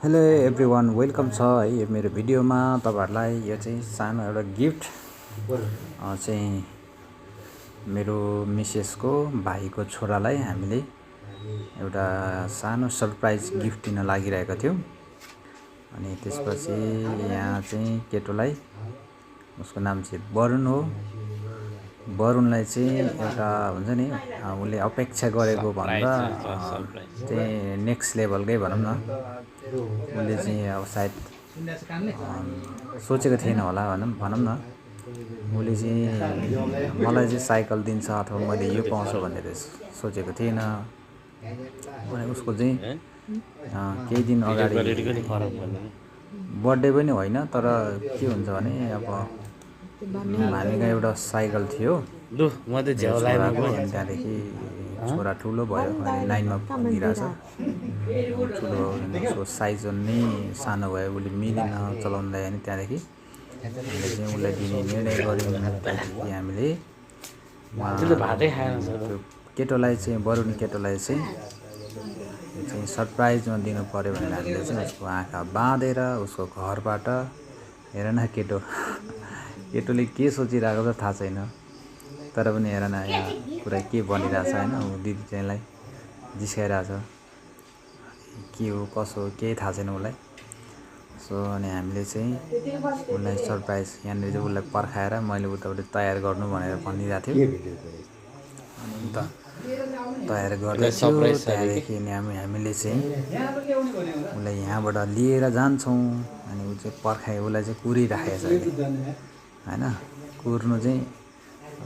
Hello everyone welcome छ है यो मेरो भिडियोमा तपाईहरुलाई यो चाहिँ सानो एउटा गिफ्ट चाहिँ मेरो मिसेसको भाइको छोरालाई हामीले एउटा सानो सरप्राइज गिफ्ट दिन लागिरहेका थियौं। अनि त्यसपछि यहाँ चाहिँ केटोलाई उसको नाम चाहिँ वरुण हो। वरुणलाई चाहिँ एउटा हुन्छ नि उले अपेक्षा गरेको भन्दा चाहिँ नेक्स्ट लेभलकै भनौं न उले चाहिँ अब सायद सोचेको थिएन होला भनौं न उले चाहिँ मलाई चाहिँ साइकल दिन्छ अथवा मैले यो पाउँछु भनेर सोचेको थिएन। अनि उसको चाहिँ केही दिन अगाडि बर्थडे पनि होइन तर के हुन्छ भने अब हामीको एउटा साइकल थियो त्यहाँदेखि छोरा ठुलो भयो अनि 9 मा पुगिरहेछ। ठुलो उसको साइज नै सानो भयो उले मिलेन चलाउँदै अनि त्यहाँदेखि हामीले चाहिँ उलाई दिने निर्णय गर्यौं। त्यहाँदेखि हामीले केटोलाई चाहिँ वरुण केटोलाई चाहिँ सरप्राइजमा दिनु पर्यो भनेर हामीले चाहिँ उसको आँखा बाँधेर उसको घरबाट हेर न केटोले के सोचिरहेको छ थाहा छैन तर पनि हेर न यहाँ कुरा के बनिरहेछ हैन उ दिदी चाहिँलाई जिस्काइरहेछ के हो कसो केही थाहा छैन उलाई। सो अनि हामीले चाहिँ उलाई सरप्राइज यहाँनिर चाहिँ उलाई पर्खाएर मैले उताबाट तयार गर्नु भनेर भनिरहेको थियो। अनि तयार गर्दैछु त्यहाँदेखि हामीले चाहिँ उलाई यहाँबाट लिएर जान्छौं। अनि उ चाहिँ पर्खाइ उलाई चाहिँ कुरिराखेछ हैन। कुर्नु चाहिँ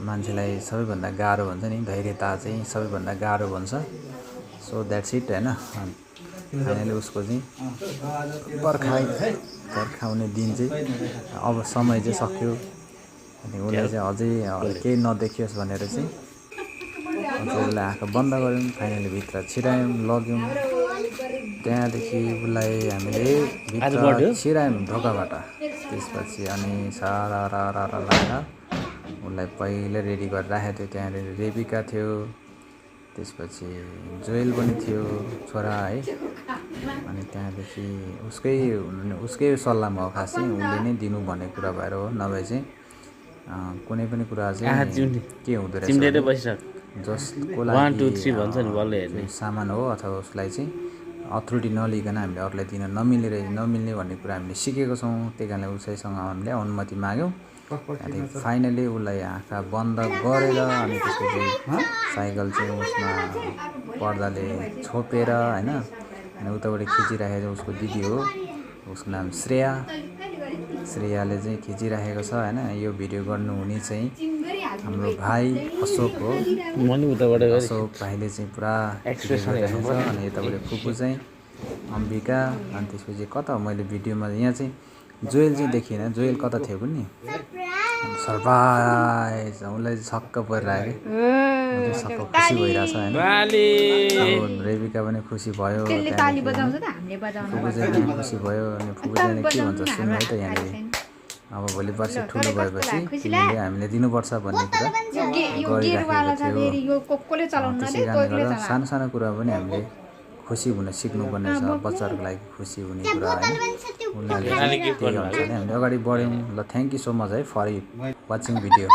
मान्छेलाई सबैभन्दा गाह्रो भन्छ नि धैर्यता चाहिँ सबैभन्दा गाह्रो भन्छ। सो दैट्स इट हैन। फाइनली उसको चाहिँ पर्खाउने दिन चाहिँ अब समय चाहिँ सक्यो। अनि उलाई चाहिँ अझै केही नदेखियोस् भनेर चाहिँ उलाई आँखा बन्द गर्यौं। फाइनली भित्र छिरायौं लग्यौं। त्यहाँदेखि उलाई हामीले भित्र छिरायौं ढोकाबाट। त्यसपछि अनि सारा लाएर उलाई पहिले रेडी गरेर राखेको थियो। त्यहाँ रेबिका थियो त्यसपछि जोएल पनि थियो छोरा है। अनि त्यहाँदेखि उसकै सल्लाहमा हो खासै उले नै दिनु भन्ने कुरा भएर हो नभए चाहिँ कुनै पनि कुरा चाहिँ के हुँदो रहेछ जसको लागि सामान हो अथवा उसलाई चाहिँ अथोरिटी नलिकन हामीले अरूलाई दिन नमिल्ने भन्ने कुरा हामीले सिकेको छौं। त्यहीकारणले उसैसँग हामीले अनुमति माग्यौं। अनि फाइनली उलाई आँखा बन्द गरेर अनि त्यसपछि साइकल चाहिँ उसमा पर्दाले छोपेर हैन अनि उताबाट खिचिराखेको उसको दिदी हो उसको नाम श्रेयाले चाहिँ खिचिराखेको छ हैन। यो भिडियो गर्नु हुने चाहिँ हाम्रो भाइ अशोक हो। अशोक भाइले चाहिँ पुरा एक्सप्रेसन हेर्नुहुन्छ। अनि यताबाट फुपू चाहिँ अम्बिका अनि त्यसपछि कता मैले भिडियोमा यहाँ चाहिँ जोएल चाहिँ देखिएन। जोएल कता थियो पनि सरप्राइज उलाई छक्क परिरहेको के छक्क खुसी भइरहेछ हैन। अब रेबिका पनि खुसी भयो फुपू चाहिँ खुसी भयो। अनि फुपू चाहिँ के भन्छ सुन्नु है त यहाँनिर अब भोलि पर्सि ठुलो भएपछि तिमीले हामीले दिनुपर्छ भन्ने कुरा गरिराखेको थियो। त्यसैकारणले गर्दा सानो कुरा पनि हामीले खुसी हुन सिक्नुपर्ने छ बच्चाहरुको लागि खुसी हुने कुरा हैन। उनीहरुले त्यही अनुसारले हामीले अगाडि बढ्यौं। ल थ्यांक यू सो मच है फर वाचिङ भिडियो।